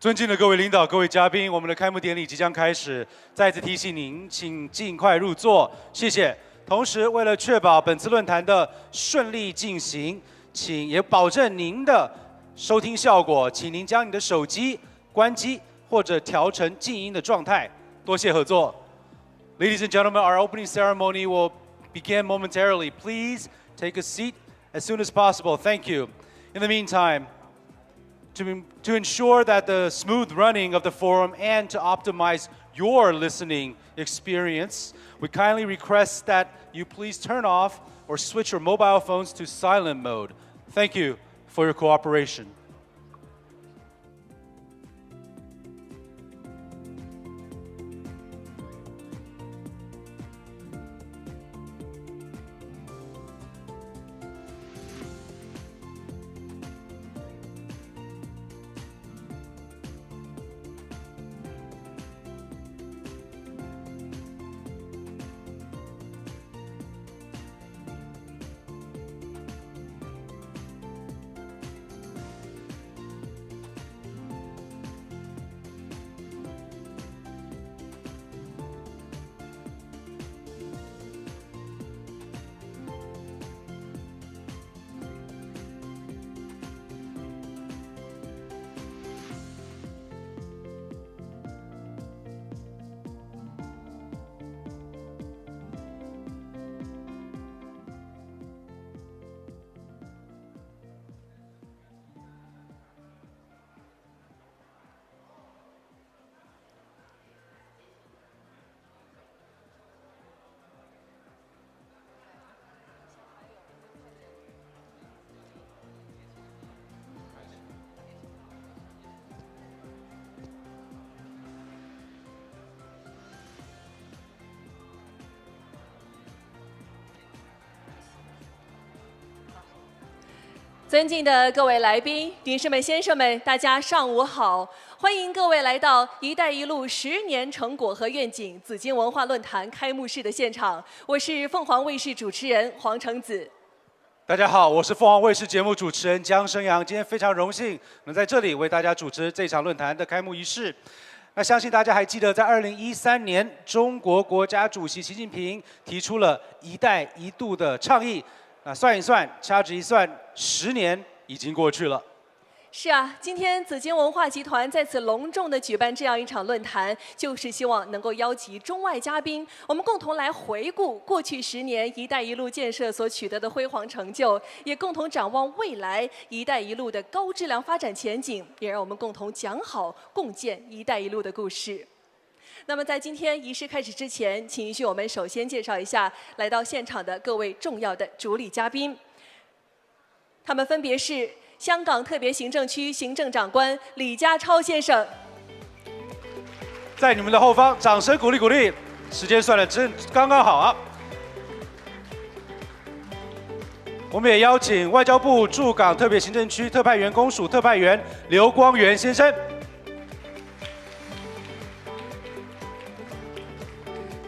尊敬的各位领导、各位嘉宾，我们的开幕典礼即将开始，再次提醒您，请尽快入座，谢谢。同时，为了确保本次论坛的顺利进行，请也保证您的收听效果，请您将你的手机关机或者调成静音的状态，多谢合作。Ladies and gentlemen, our opening ceremony will begin momentarily. Please take a seat as soon as possible. Thank you. In the meantime, to ensure that the smooth running of the forum and to optimize your listening experience, we kindly request that you please turn off or switch your mobile phones to silent mode. Thank you for your cooperation. 尊敬的各位来宾、女士们、先生们，大家上午好！欢迎各位来到“一带一路10年成果和愿景”紫荆文化论坛开幕式的现场。我是凤凰卫视主持人黄橙子。大家好，我是凤凰卫视节目主持人江生阳。今天非常荣幸能在这里为大家主持这场论坛的开幕仪式。那相信大家还记得，在2013年，中国国家主席习近平提出了“一带一路”的倡议。那算一算，掐指一算，10年已经过去了。是啊，今天紫荆文化集团在此隆重地举办这样一场论坛，就是希望能够邀集中外嘉宾，我们共同来回顾过去10年“一带一路”建设所取得的辉煌成就，也共同展望未来“一带一路”的高质量发展前景，也让我们共同讲好共建“一带一路”的故事。那么在今天仪式开始之前，请允许我们首先介绍一下来到现场的各位重要的主礼嘉宾。他们分别是香港特别行政区行政长官李家超先生。在你们的后方，掌声鼓励鼓励。时间算得真刚刚好啊！我们也邀请外交部驻港特别行政区特派员公署特派员刘光源先生。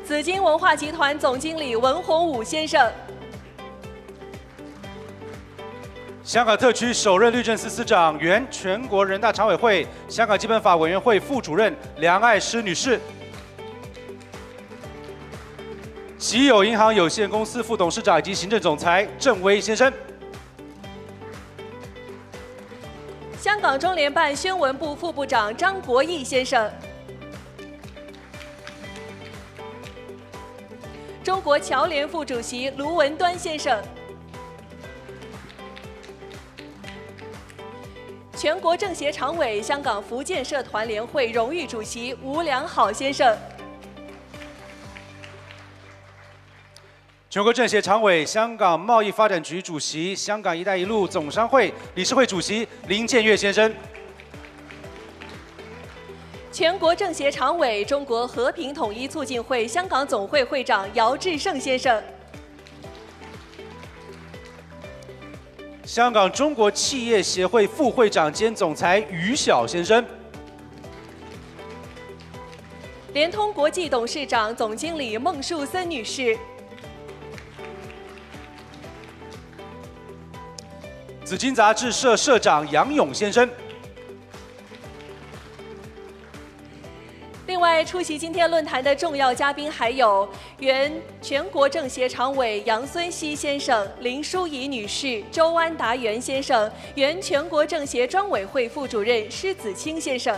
紫荆文化集团总经理文宏武先生，香港特区首任律政司司长、原全国人大常委会香港基本法委员会副主任梁爱诗女士，喜友银行有限公司副董事长以及行政总裁郑威先生，香港中联办宣文部副部长张国义先生。中国侨联副主席卢文端先生，全国政协常委、香港福建社团联会荣誉主席吴良好先生，全国政协常委、香港贸易发展局主席、香港“一带一路”总商会理事会主席林建岳先生。全国政协常委、中国和平统一促进会香港总会会长姚志胜先生，香港中国企业协会副会长兼总裁于晓先生，联通国际董事长、总经理孟树森女士，紫荆杂志社社长杨勇先生。外，出席今天论坛的重要嘉宾还有原全国政协常委杨孙熙先生、林淑仪女士、周安达元先生，原全国政协专委会副主任施子清先生。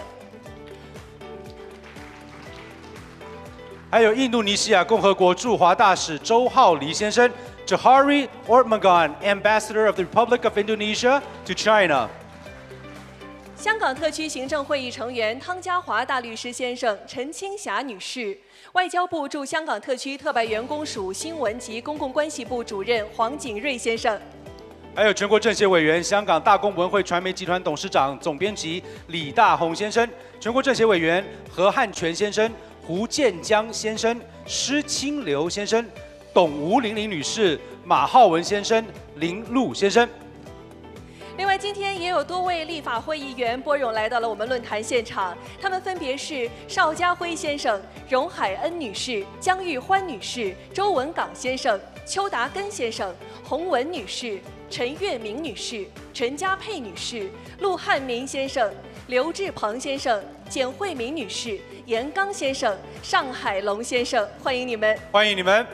还有印度尼西亚共和国驻华大使周浩黎先生 ，Johari Ortmagan, Ambassador of the Republic of Indonesia to China。香港特区行政会议成员汤家华大律师先生、陈清霞女士，外交部驻香港特区特派员公署新闻及公共关系部主任黄景瑞先生。 还有全国政协委员、香港大公文汇传媒集团董事长、总编辑李大闳先生，全国政协委员何汉全先生、胡建江先生、施清流先生、董吴玲玲女士、马浩文先生、林禄先生。 另外，今天也有多位立法会议员拨冗来到了我们论坛现场，他们分别是邵家辉先生、荣海恩女士、江玉欢女士、周文港先生、邱达根先生、洪文女士、陈月明女士、陈家佩女士、陆汉民先生、刘志鹏先生、简慧敏女士、严刚先生、上海龙先生，欢迎你们！欢迎你们！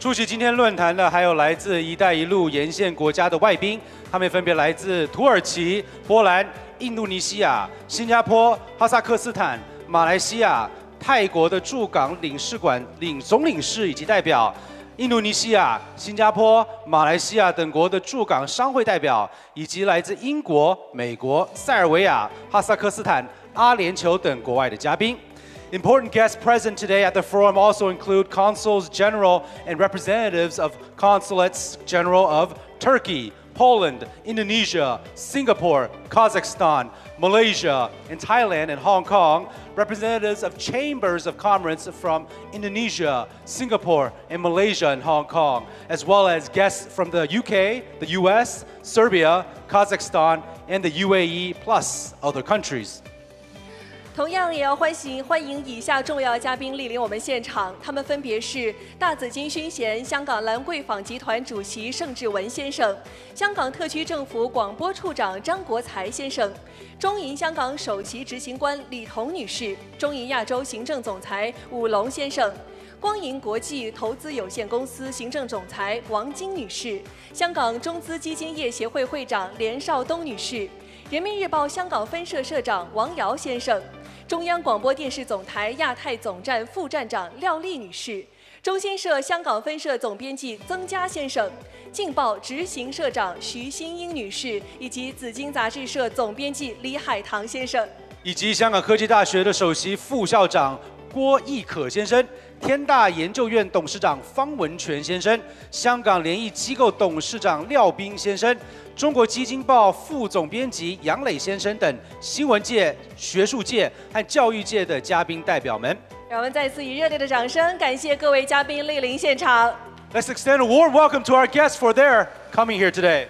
出席今天论坛的还有来自“一带一路”沿线国家的外宾，他们分别来自土耳其、波兰、印度尼西亚、新加坡、哈萨克斯坦、马来西亚、泰国的驻港领事馆总领事以及代表，印度尼西亚、新加坡、马来西亚等国的驻港商会代表，以及来自英国、美国、塞尔维亚、哈萨克斯坦、阿联酋等国外的嘉宾。 Important guests present today at the forum also include consuls general and representatives of consulates general of Turkey, Poland, Indonesia, Singapore, Kazakhstan, Malaysia, and Thailand and Hong Kong, representatives of chambers of commerce from Indonesia, Singapore, and Malaysia and Hong Kong, as well as guests from the UK, the US, Serbia, Kazakhstan, and the UAE, plus other countries. 同样也要欢迎以下重要嘉宾莅临我们现场，他们分别是大紫金勋衔香港兰桂坊集团主席盛志文先生，香港特区政府广播处长张国才先生，中银香港首席执行官李彤女士，中银亚洲行政总裁武龙先生。 光银国际投资有限公司行政总裁王晶女士，香港中资基金业协会会长连少东女士，人民日报香港分社社长王瑶先生，中央广播电视总台亚太总站副站长廖丽女士，中新社香港分社总编辑曾嘉先生，劲报执行社长徐新英女士，以及紫荆杂志社总编辑李海棠先生，以及香港科技大学的首席副校长郭义可先生。 天大研究院董事长方文全先生，香港联谊机构董事长廖斌先生，中国基金报副总编辑杨磊先生等新闻界、学术界和教育界的嘉宾代表们。让我们再次以热烈的掌声感谢各位嘉宾莅临现场。Let's extend a warm welcome to our guests for their coming here today.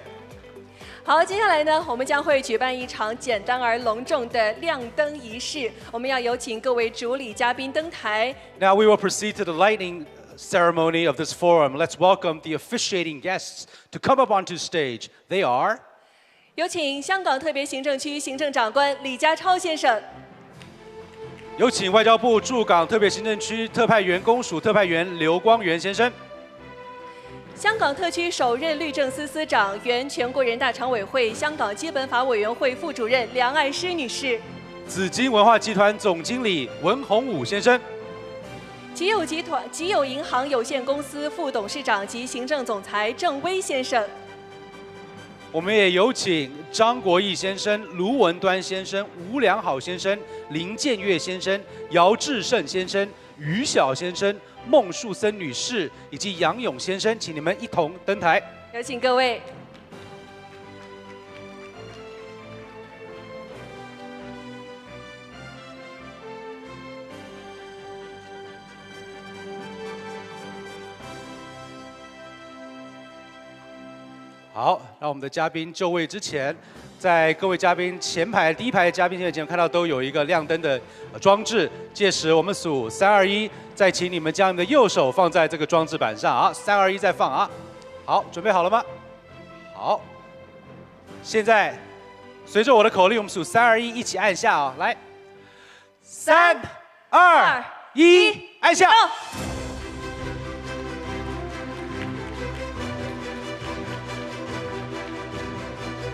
好，接下来呢，我们将会举办一场简单而隆重的亮灯仪式。我们要有请各位主礼嘉宾登台。Now we will proceed to the lighting ceremony of this forum. Let's welcome the officiating guests to come up onto stage. They are. 有请香港特别行政区行政长官李家超先生。有请外交部驻港特别行政区特派员公署特派员刘光源先生。 香港特区首任律政司司长、原全国人大常委会香港基本法委员会副主任梁爱诗女士；紫荆文化集团总经理文宏武先生；吉友银行有限公司副董事长及行政总裁郑威先生。我们也有请张国义先生、卢文端先生、吴良好先生、林建岳先生、姚志胜先生、于晓先生。 孟树森女士以及杨勇先生，请你们一同登台。有请各位。好，让我们的嘉宾就位之前，在各位嘉宾前排第一排的嘉宾前面看到都有一个亮灯的装置，届时我们数3、2、1。 再请你们将你们的右手放在这个装置板上啊！3、2、1，再放啊！好，准备好了吗？好，现在随着我的口令，我们数3、2、1，一起按下啊！来3、2、1，按下。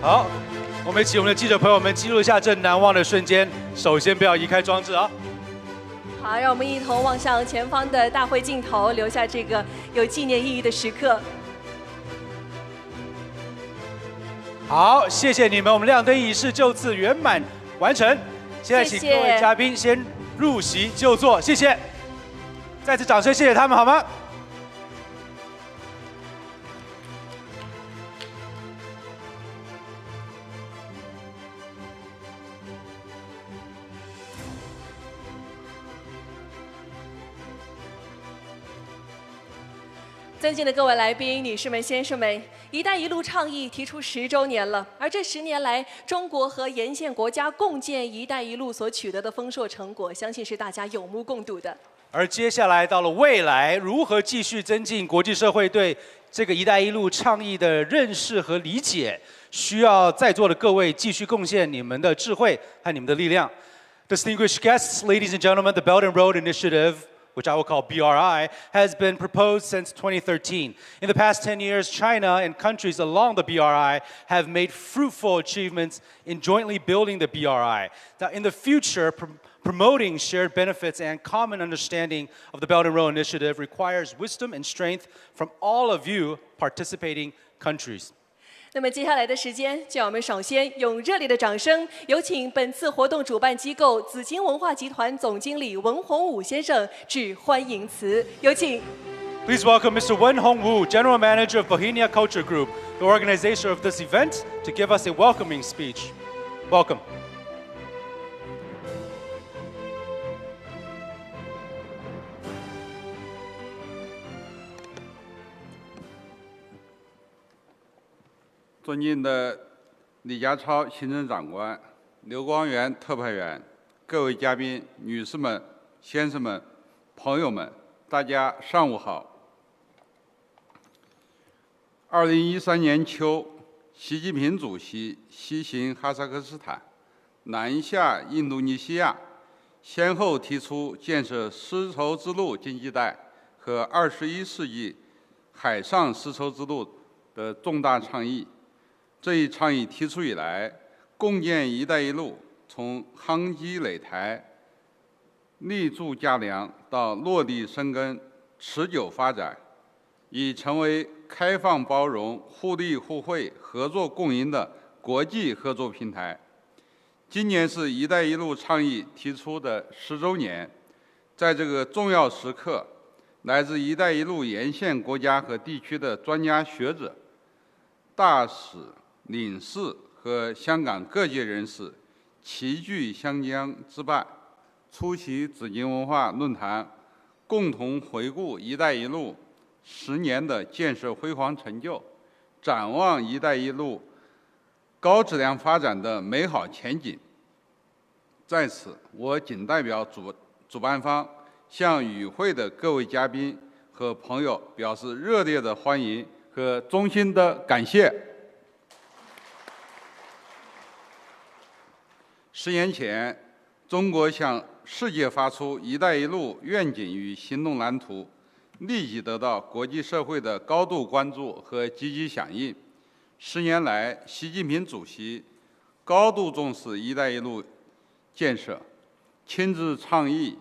好，我们请我们的记者朋友们记录一下这难忘的瞬间。首先，不要移开装置啊。好，让我们一同望向前方的大会镜头，留下这个有纪念意义的时刻。好，谢谢你们，我们亮灯仪式就此圆满完成。现在请各位嘉宾先入席就座，谢谢。再次掌声，谢谢他们，好吗？尊敬的各位来宾、女士们、先生们，“一带一路”倡议提出10周年了，而这10年来，中国和沿线国家共建“一带一路”所取得的丰硕成果，相信是大家有目共睹的。而接下来到了未来，如何继续增进国际社会对这个“一带一路”倡议的认识和理解，需要在座的各位继续贡献你们的智慧和你们的力量。Distinguished guests, ladies and gentlemen, the Belt and Road Initiative, which I will call BRI, has been proposed since 2013. In the past 10 years, China and countries along the BRI have made fruitful achievements in jointly building the BRI. Now, in the future, promoting shared benefits and common understanding of the Belt and Road Initiative requires wisdom and strength from all of you participating countries. 那么接下来的时间，就让我们首先用热烈的掌声，有请本次活动主办机构紫荆文化集团总经理文宏武先生致欢迎词。有请。Please welcome Mr. Wen Hongwu, General Manager of Bohemia Culture Group, the organizer of this event, to give us a welcoming speech. Welcome. 尊敬的李家超行政长官、刘光源特派员、各位嘉宾、女士们、先生们、朋友们，大家上午好。2013年秋，习近平主席西行哈萨克斯坦，南下印度尼西亚，先后提出建设丝绸之路经济带和21世纪海上丝绸之路的重大倡议。这一倡议提出以来，共建“一带一路”从夯基垒台、立柱架梁到落地生根、持久发展，已成为开放包容、互利互惠、合作共赢的国际合作平台。今年是“一带一路”倡议提出的10周年，在这个重要时刻，来自“一带一路”沿线国家和地区的专家学者、大使、领事和香港各界人士齐聚湘江之办，出席紫荆文化论坛，共同回顾“一带一路”10年的建设辉煌成就，展望“一带一路”高质量发展的美好前景。在此，我仅代表主办方向与会的各位嘉宾和朋友表示热烈的欢迎和衷心的感谢。10年前，中国向世界发出“一带一路”愿景与行动蓝图，立即得到国际社会的高度关注和积极响应。10年来，习近平主席高度重视“一带一路”建设，亲自倡议、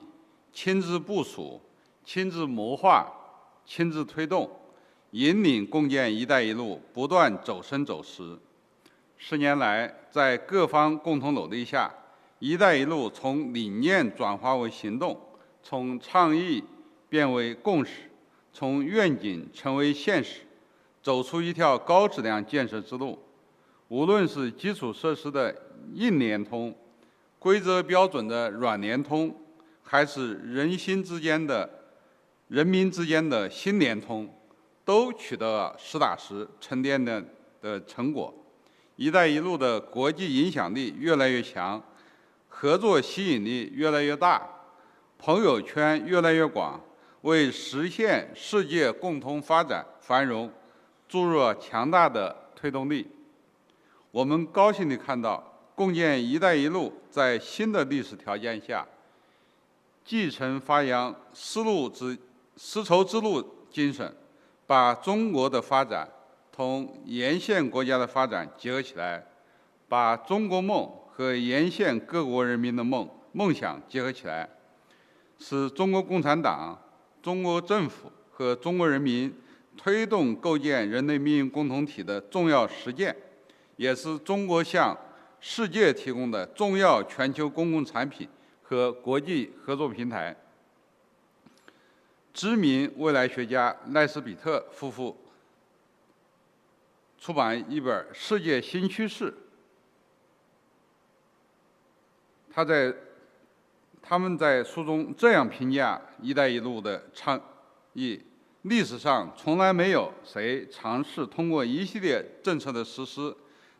亲自部署、亲自谋划、亲自推动，引领共建“一带一路”不断走深走实。10年来，在各方共同努力下，“一带一路”从理念转化为行动，从倡议变为共识，从愿景成为现实，走出一条高质量建设之路。无论是基础设施的硬联通、规则标准的软联通，还是人民之间的心联通，都取得了实打实沉淀的成果。“一带一路”的国际影响力越来越强，合作吸引力越来越大，朋友圈越来越广，为实现世界共同发展繁荣注入了强大的推动力。我们高兴地看到，共建“一带一路”在新的历史条件下，继承发扬丝绸之路精神，把中国的发展同沿线国家的发展结合起来，把中国梦和沿线各国人民的梦想结合起来，是中国共产党、中国政府和中国人民推动构建人类命运共同体的重要实践，也是中国向世界提供的重要全球公共产品和国际合作平台。知名未来学家赖斯比特夫妇出版一本《世界新趋势》，他们在书中这样评价“一带一路”的倡议：历史上从来没有谁尝试通过一系列政策的实施，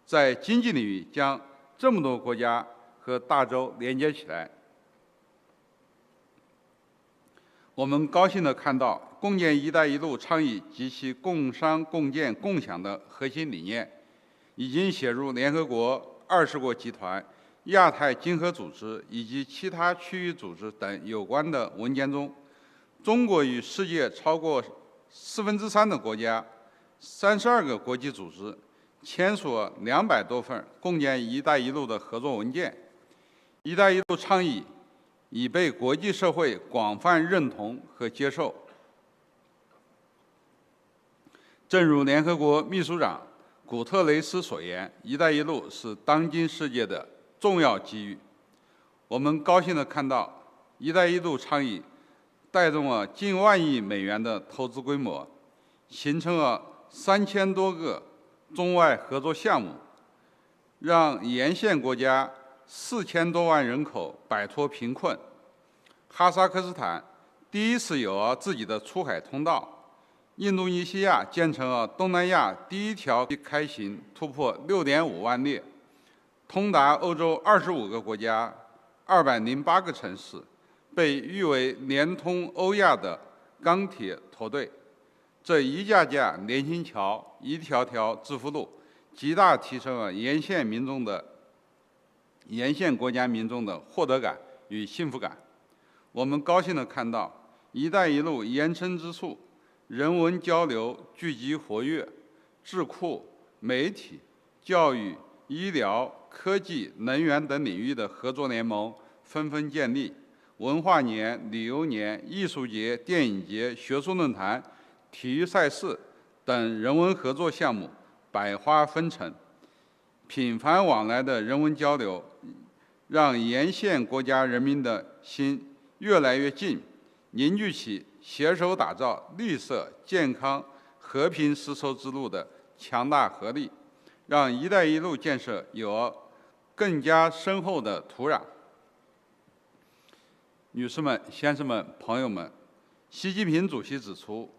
在经济领域将这么多国家和大洲连接起来。我们高兴地看到，共建“一带一路”倡议及其共商共建共享的核心理念，已经写入联合国20国集团、亚太经合组织以及其他区域组织等有关的文件中。中国与世界超过3/4的国家、32个国际组织签署了200多份共建“一带一路”的合作文件。“一带一路”倡议已被国际社会广泛认同和接受。正如联合国秘书长古特雷斯所言，“一带一路”是当今世界的重要机遇。我们高兴地看到，“一带一路”倡议带动了近万亿美元的投资规模，形成了3000多个中外合作项目，让沿线国家4000多万人口摆脱贫困。哈萨克斯坦第一次有了自己的出海通道。印度尼西亚建成了东南亚第一条开行突破6.5万列，通达欧洲25个国家、208个城市，被誉为连通欧亚的钢铁驼队。这一架架连心桥、一条条致富路，极大提升了沿线国家民众的获得感与幸福感。我们高兴地看到“一带一路”延伸之处，人文交流聚集活跃，智库、媒体、教育、医疗、科技、能源等领域的合作联盟纷纷建立，文化年、旅游年、艺术节、电影节、学术论坛、体育赛事等人文合作项目百花纷呈。频繁往来的人文交流，让沿线国家人民的心越来越近，凝聚起携手打造绿色、健康、和平丝绸之路的强大合力，让“一带一路”建设有了更加深厚的土壤。女士们、先生们、朋友们，习近平主席指出，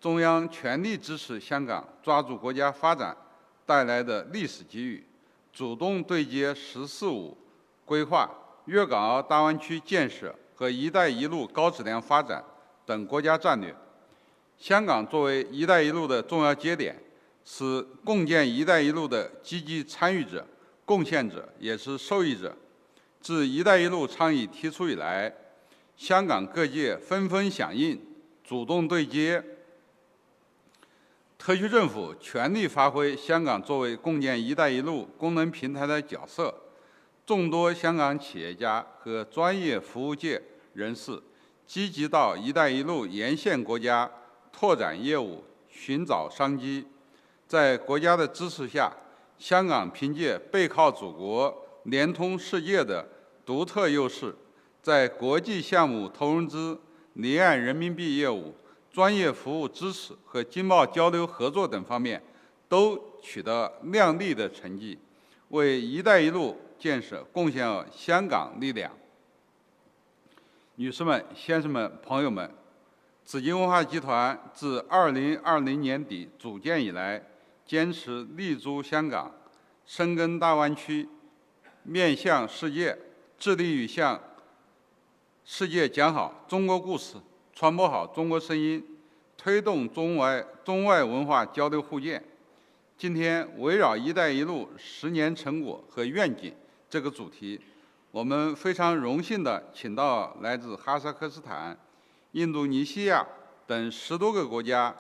中央全力支持香港抓住国家发展带来的历史机遇，主动对接“十四五”规划、粤港澳大湾区建设和“一带一路”高质量发展等国家战略。香港作为“一带一路”的重要节点，是共建“一带一路”的积极参与者、贡献者，也是受益者。自“一带一路”倡议提出以来，香港各界纷纷响应，主动对接。特区政府全力发挥香港作为共建“一带一路”功能平台的角色，众多香港企业家和专业服务界人士积极到“一带一路”沿线国家拓展业务、寻找商机。在国家的支持下，香港凭借背靠祖国、联通世界的独特优势，在国际项目投融资、离岸人民币业务、专业服务支持和经贸交流合作等方面都取得亮丽的成绩，为“一带一路”建设贡献了香港力量。女士们、先生们、朋友们，紫荆文化集团自2020年底组建以来，坚持立足香港、深耕大湾区、面向世界，致力于向世界讲好中国故事，传播好中国声音，推动中外文化交流互鉴。今天围绕“一带一路”10年成果和愿景这个主题，我们非常荣幸地请到来自哈萨克斯坦、印度尼西亚等10多个国家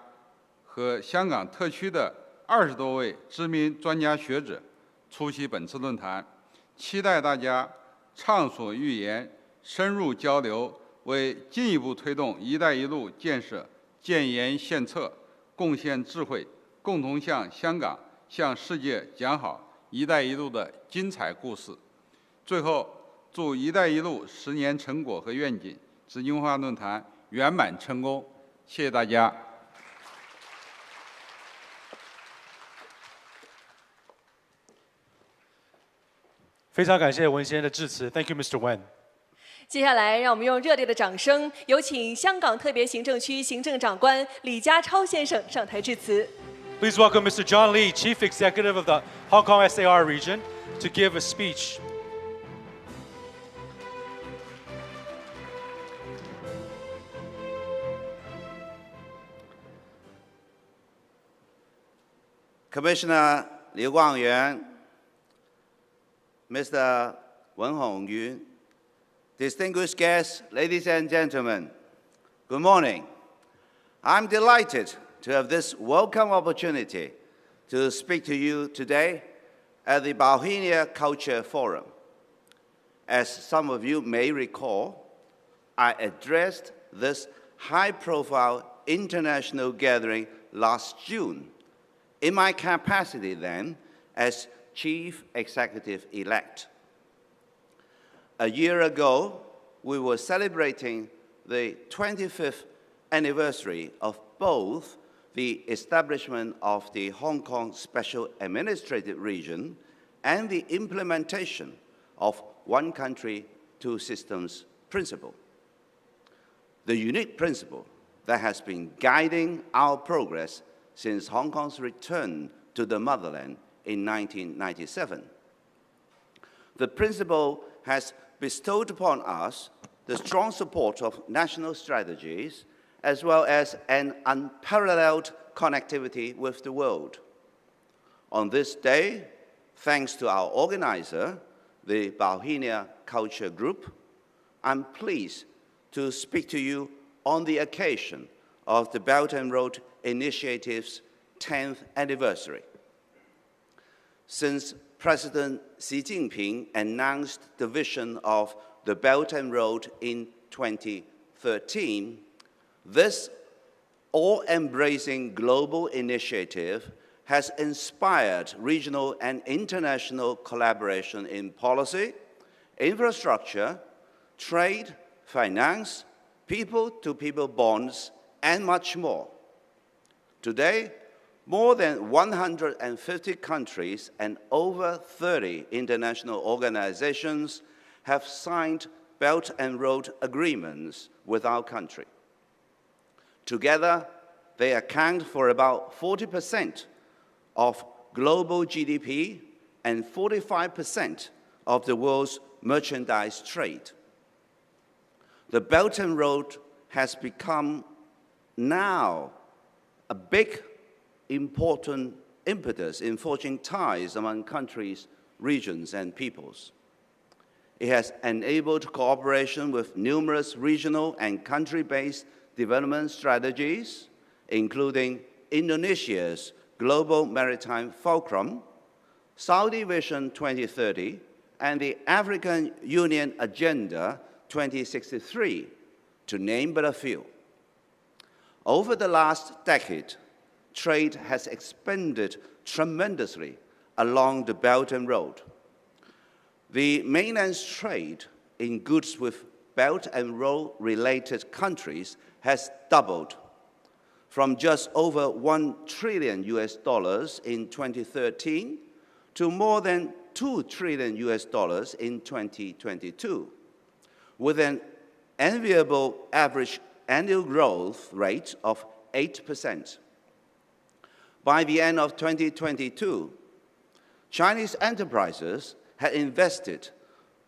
和香港特区的20多位知名专家学者出席本次论坛，期待大家畅所欲言、深入交流，为进一步推动“一带一路”建设建言献策，贡献智慧，共同向香港、向世界讲好“一带一路”的精彩故事。最后，祝“一带一路”10年成果和愿景紫荆文化论坛圆满成功。谢谢大家。非常感谢文先生的致辞 ，Thank you, Mr. Wen。接下来，让我们用热烈的掌声，有请香港特别行政区行政长官李家超先生上台致辞。Please welcome Mr. John Lee, Chief Executive of the Hong Kong SAR region, to give a speech. Commissioner Liu Guangyuan, Mr. Wen Hongyun, distinguished guests, ladies and gentlemen, good morning. I'm delighted to have this welcome opportunity to speak to you today at the Bohemia Culture Forum. As some of you may recall, I addressed this high-profile international gathering last June in my capacity then as Chief Executive-elect. A year ago, we were celebrating the 25th anniversary of both the establishment of the Hong Kong Special Administrative Region and the implementation of one country, two systems principle. The unique principle that has been guiding our progress since Hong Kong's return to the motherland in 1997. The principle has bestowed upon us the strong support of national strategies as well as an unparalleled connectivity with the world. On this day, thanks to our organizer, the Bohemia Culture Group, I'm pleased to speak to you on the occasion of the Belt and Road Initiative's 10th anniversary. Since President Xi Jinping announced the vision of the Belt and Road in 2013, this all-embracing global initiative has inspired regional and international collaboration in policy, infrastructure, trade, finance, people-to-people bonds, and much more. Today, more than 150 countries and over 30 international organizations have signed Belt and Road agreements with our country. Together, they account for about 40% of global GDP and 45% of the world's merchandise trade. The Belt and Road has become now a big, important impetus in forging ties among countries, regions, and peoples. It has enabled cooperation with numerous regional and country-based development strategies, including Indonesia's Global Maritime Fulcrum, Saudi Vision 2030, and the African Union Agenda 2063, to name but a few. Over the last decade, trade has expanded tremendously along the Belt and Road. The mainland's trade in goods with Belt and Road-related countries has doubled from just over $1 trillion in 2013 to more than $2 trillion in 2022, with an enviable average annual growth rate of 8%. By the end of 2022, Chinese enterprises had invested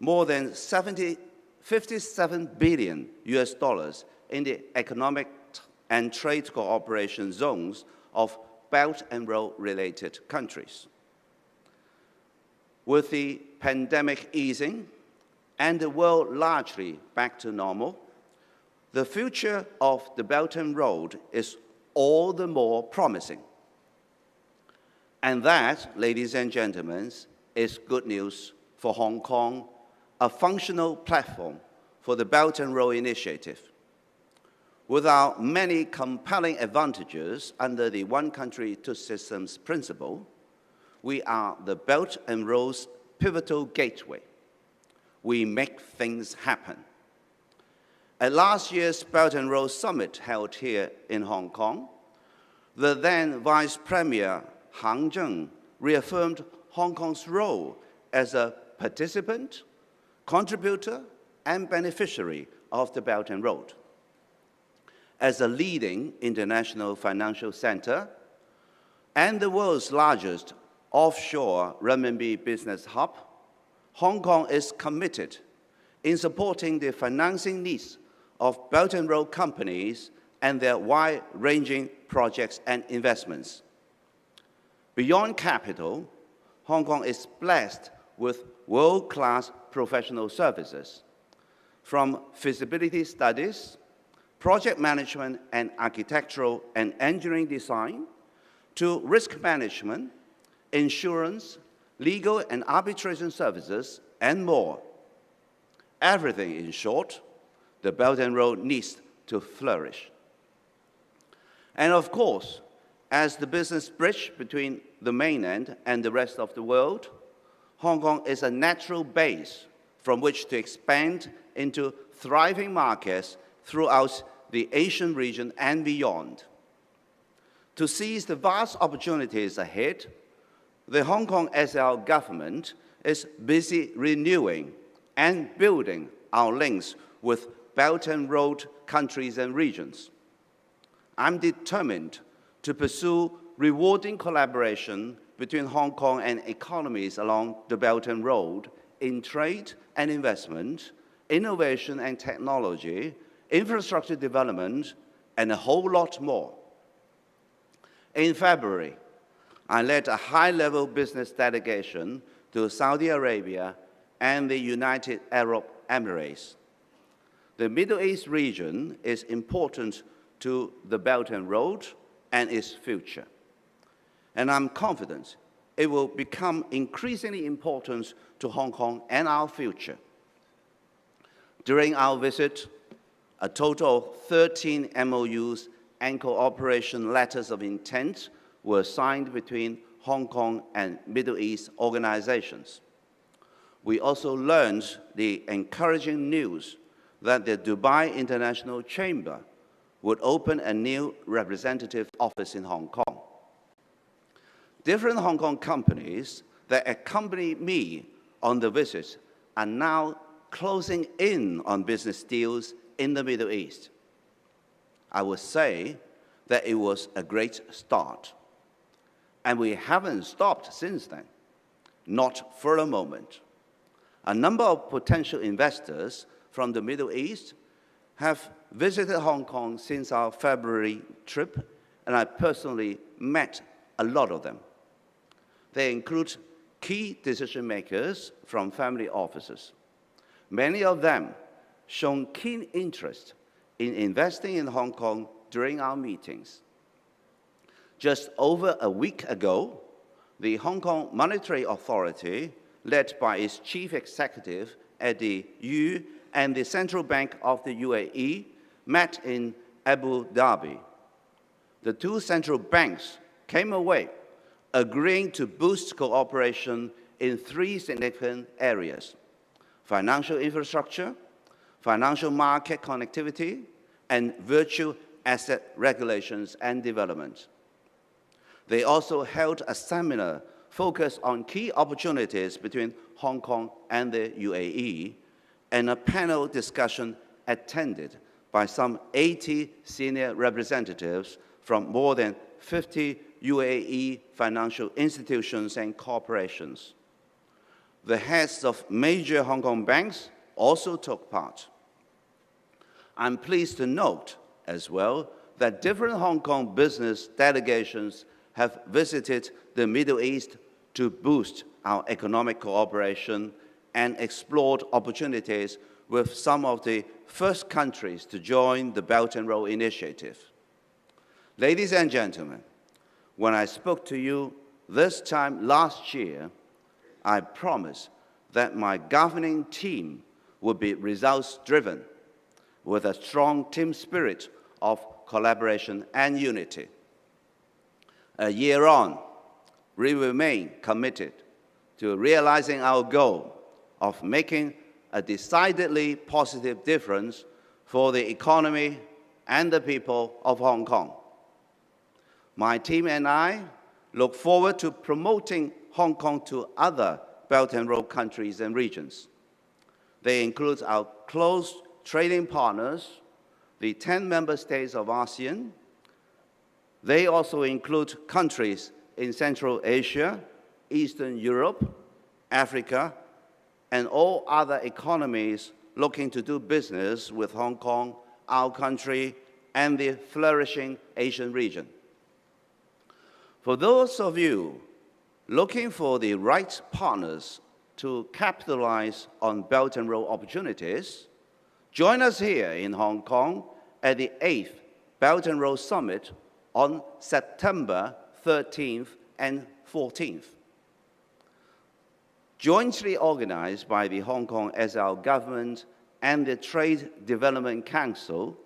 more than $57 billion in the economic and trade cooperation zones of Belt and Road-related countries. With the pandemic easing, and the world largely back to normal, the future of the Belt and Road is all the more promising. And that, ladies and gentlemen, is good news for Hong Kong, a functional platform for the Belt and Road Initiative. With our many compelling advantages under the one country, two systems principle, we are the Belt and Road's pivotal gateway. We make things happen. At last year's Belt and Road Summit held here in Hong Kong, the then Vice Premier Hang Zheng reaffirmed Hong Kong's role as a participant, contributor, and beneficiary of the Belt and Road. As a leading international financial center and the world's largest offshore renminbi business hub, Hong Kong is committed in supporting the financing needs of Belt and Road companies and their wide-ranging projects and investments. Beyond capital, Hong Kong is blessed with world-class professional services, from feasibility studies, project management and architectural and engineering design, to risk management, insurance, legal and arbitration services, and more. Everything, in short, the Belt and Road needs to flourish. And of course, as the business bridge between the mainland and the rest of the world, Hong Kong is a natural base from which to expand into thriving markets throughout the Asian region and beyond. To seize the vast opportunities ahead, the Hong Kong SL government is busy renewing and building our links with Belt and Road countries and regions. I'm determined to pursue rewarding collaboration between Hong Kong and economies along the Belt and Road in trade and investment, innovation and technology, infrastructure development, and a whole lot more. In February, I led a high-level business delegation to Saudi Arabia and the United Arab Emirates. The Middle East region is important to the Belt and Road and its future. And I'm confident it will become increasingly important to Hong Kong and our future. During our visit, a total of 13 MOUs and cooperation letters of intent were signed between Hong Kong and Middle East organizations. We also learned the encouraging news that the Dubai International Chamber would open a new representative office in Hong Kong. Different Hong Kong companies that accompanied me on the visit are now closing in on business deals in the Middle East. I would say that it was a great start. And we haven't stopped since then, not for a moment. A number of potential investors from the Middle East have visited Hong Kong since our February trip, and I personally met a lot of them. They include key decision makers from family offices. Many of them shown keen interest in investing in Hong Kong during our meetings. Just over a week ago, the Hong Kong Monetary Authority, led by its chief executive Eddie Yu and the Central Bank of the UAE, met in Abu Dhabi. The two central banks came away agreeing to boost cooperation in three significant areas: financial infrastructure, financial market connectivity, and virtual asset regulations and development. They also held a seminar focused on key opportunities between Hong Kong and the UAE, and a panel discussion attended by some 80 senior representatives from more than 50 UAE financial institutions and corporations. The heads of major Hong Kong banks also took part. I'm pleased to note as well that different Hong Kong business delegations have visited the Middle East to boost our economic cooperation and explored opportunities with some of the first countries to join the Belt and Road Initiative. Ladies and gentlemen, when I spoke to you this time last year, I promised that my governing team would be results-driven, with a strong team spirit of collaboration and unity. A year on, we remain committed to realizing our goal of making a decidedly positive difference for the economy and the people of Hong Kong. My team and I look forward to promoting Hong Kong to other Belt and Road countries and regions. They include our close trading partners, the 10 member states of ASEAN. They also include countries in Central Asia, Eastern Europe, Africa, and all other economies looking to do business with Hong Kong, our country, and the flourishing Asian region. For those of you looking for the right partners to capitalize on Belt and Road opportunities, join us here in Hong Kong at the 8th Belt and Road Summit on September 13th and 14th. Jointly organized by the Hong Kong SL government and the Trade Development Council,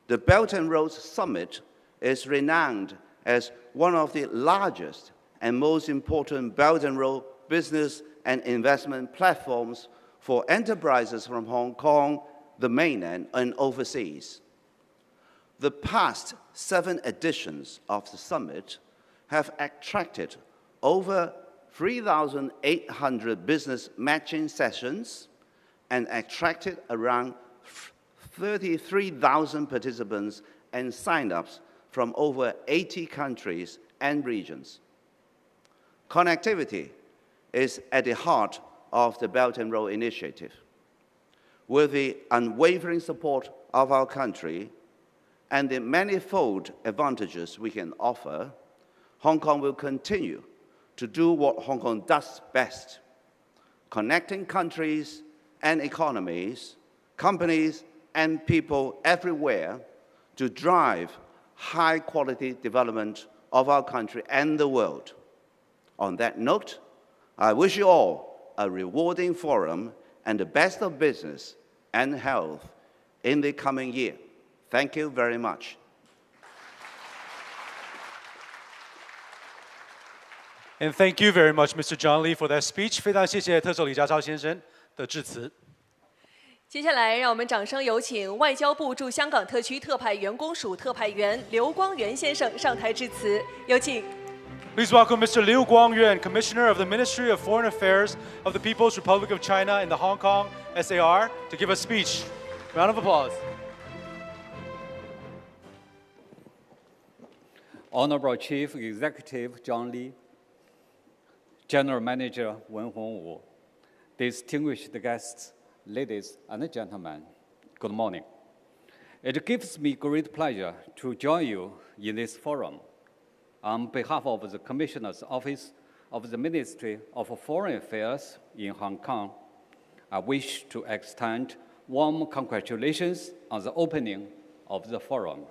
the Belt and Road Summit is renowned as one of the largest and most important Belt and Road business and investment platforms for enterprises from Hong Kong, the mainland, and overseas. The past 7 editions of the summit have attracted over 3,800 business matching sessions and attracted around 33,000 participants and sign-ups from over 80 countries and regions. Connectivity is at the heart of the Belt and Road Initiative. With the unwavering support of our country and the manifold advantages we can offer, Hong Kong will continue to do what Hong Kong does best: connecting countries and economies, companies and people everywhere to drive high-quality development of our country and the world. On that note, I wish you all a rewarding forum and the best of business and health in the coming year. Thank you very much. And thank you very much, Mr. John Lee, for that speech. 非常谢谢特首李家超先生的致辞。接下来，让我们掌声有请外交部驻香港特区特派员公署特派员刘光源先生上台致辞。有请。Please welcome Mr. Liu Guangyuan, Commissioner of the Ministry of Foreign Affairs of the People's Republic of China in the Hong Kong SAR, to give a speech. Round of applause. Honorable Chief Executive John Lee, General Manager Wen Hongwu, distinguished guests, ladies and gentlemen, good morning. It gives me great pleasure to join you in this forum. On behalf of the Commissioner's Office of the Ministry of Foreign Affairs in Hong Kong, I wish to extend warm congratulations on the opening of the forum.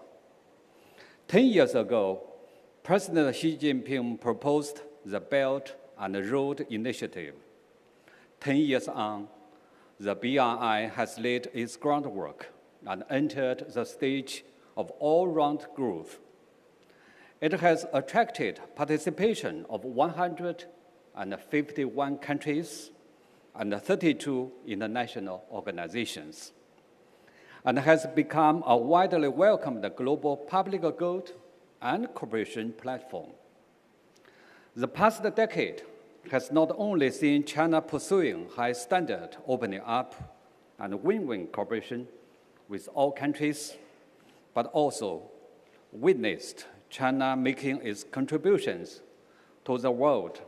10 years ago, President Xi Jinping proposed the Belt and Road Initiative. 10 years on, the BRI has laid its groundwork and entered the stage of all-round growth. It has attracted participation of 151 countries and 32 international organizations, and has become a widely welcomed global public good and cooperation platform. The past decade has not only seen China pursuing high-standard opening up and win-win cooperation with all countries, but also witnessed China making its contributions to the world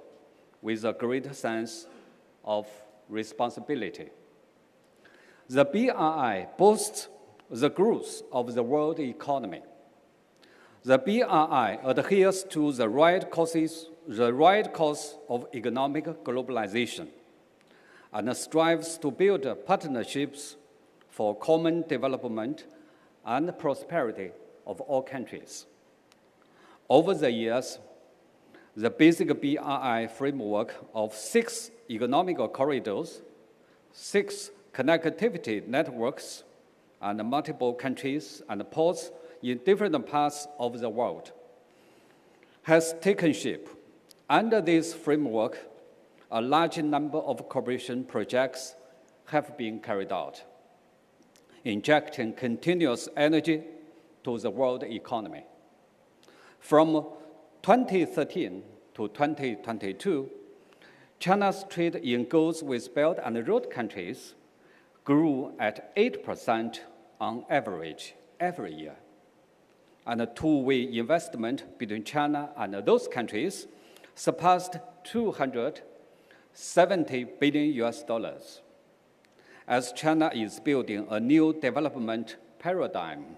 with a great sense of responsibility. The BRI boasts the growth of the world economy. The BRI adheres to the right course of economic globalization and strives to build partnerships for common development and prosperity of all countries. Over the years, the basic BRI framework of 6 economical corridors, 6 connectivity networks, and multiple countries and ports in different parts of the world has taken shape. Under this framework, a large number of cooperation projects have been carried out, injecting continuous energy to the world economy. From 2013 to 2022, China's trade in goods with Belt and Road countries grew at 8% on average every year. And two-way investment between China and those countries surpassed $270 billion. As China is building a new development paradigm,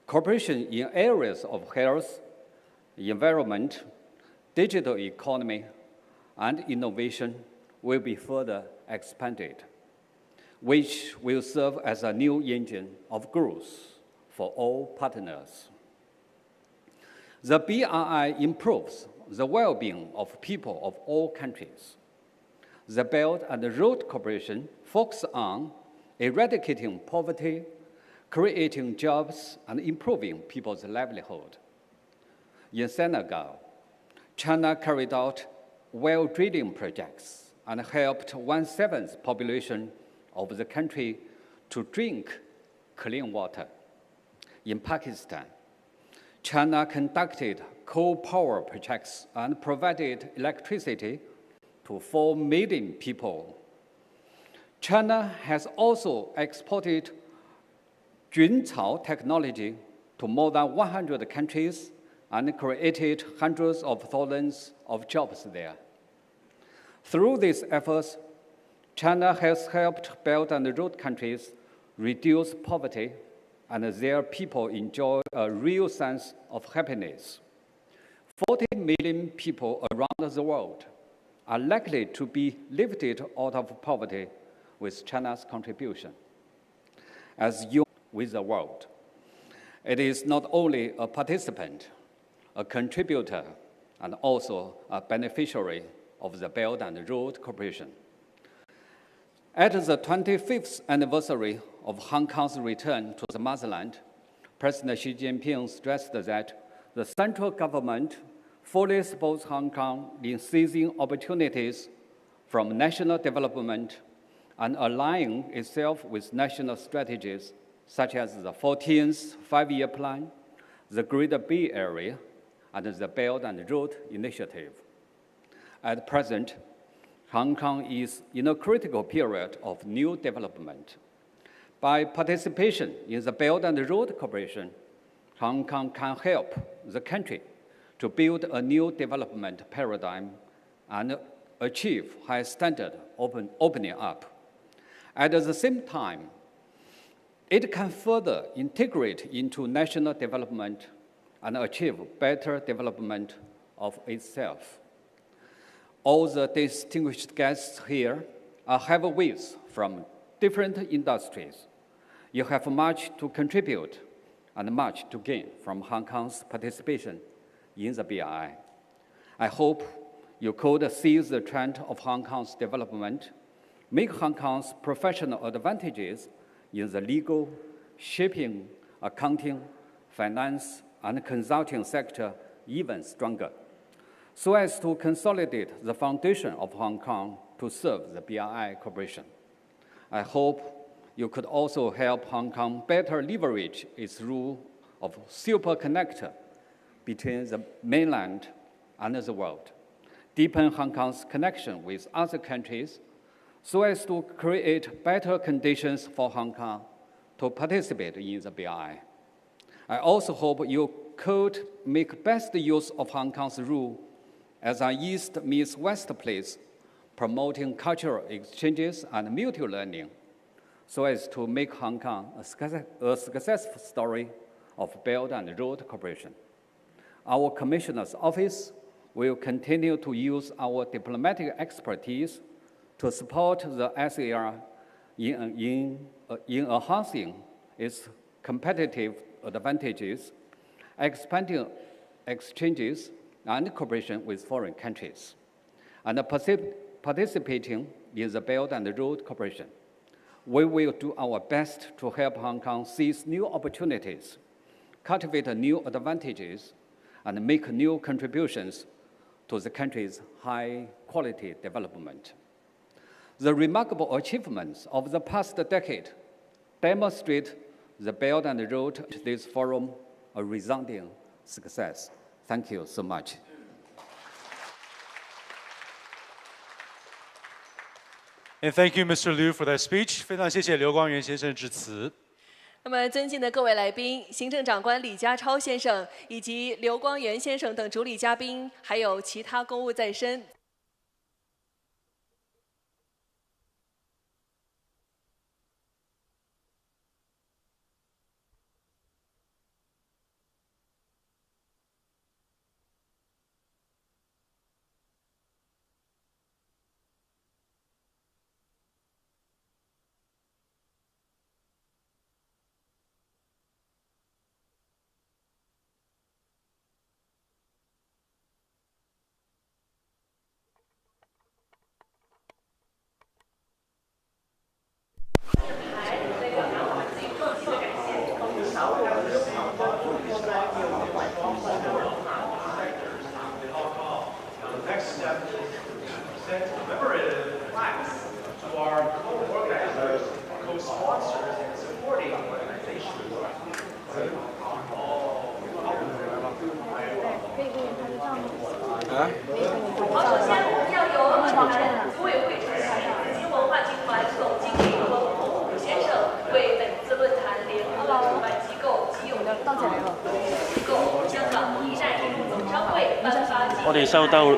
cooperation in areas of health, environment, digital economy, and innovation will be further expanded, which will serve as a new engine of growth for all partners. The BRI improves the well-being of people of all countries. The Belt and Road Cooperation focuses on eradicating poverty, creating jobs, and improving people's livelihood. In Senegal, China carried out well drilling projects and helped 1/7 population of the country to drink clean water. In Pakistan, China conducted coal power projects and provided electricity to 4 million people. China has also exported Juncao technology to more than 100 countries and created hundreds of thousands of jobs there. Through these efforts, China has helped Belt and Road countries reduce poverty, and their people enjoy a real sense of happiness. 40 million people around the world are likely to be lifted out of poverty with China's contribution. As you with the world, it is not only a participant, a contributor, and also a beneficiary of the Belt and Road Cooperation. At the 25th anniversary of Hong Kong's return to the motherland, President Xi Jinping stressed that the central government fully supports Hong Kong in seizing opportunities from national development and aligning itself with national strategies such as the 14th Five-Year Plan, the Greater Bay Area, and the Belt and Road Initiative. At present, Hong Kong is in a critical period of new development. By participation in the Belt and Road Cooperation, Hong Kong can help the country to build a new development paradigm and achieve high standard opening up. At the same time, it can further integrate into national development and achieve better development of itself. All the distinguished guests here are heavyweights from different industries. You have much to contribute and much to gain from Hong Kong's participation in the BRI. I hope you could seize the trend of Hong Kong's development, make Hong Kong's professional advantages in the legal, shipping, accounting, finance, and consulting sector even stronger, so as to consolidate the foundation of Hong Kong to serve the BRI Corporation. I hope you could also help Hong Kong better leverage its role of super connector between the mainland and the world, deepen Hong Kong's connection with other countries so as to create better conditions for Hong Kong to participate in the BRI. I also hope you could make best use of Hong Kong's role as an East meets West place, promoting cultural exchanges and mutual learning, so as to make Hong Kong a successful story of Belt and Road Cooperation. Our Commissioner's Office will continue to use our diplomatic expertise to support the SAR in enhancing its competitive advantages, expanding exchanges and cooperation with foreign countries, and participating in the Belt and Road Cooperation. We will do our best to help Hong Kong seize new opportunities, cultivate new advantages, and make new contributions to the country's high-quality development. The remarkable achievements of the past decade demonstrate the Belt and Road to this forum a resounding success. Thank you so much. And thank you, Mr. Liu, for that speech. 非常谢谢刘光源先生致辞。那么，尊敬的各位来宾，行政长官李家超先生以及刘光源先生等主礼嘉宾，还有其他公务在身。好，首先我们要由组委会主席、紫荆文化集团总经理温洪武先生为本次论坛联合主办机构及有关机构香港“一带一路”总商会颁发。我哋收到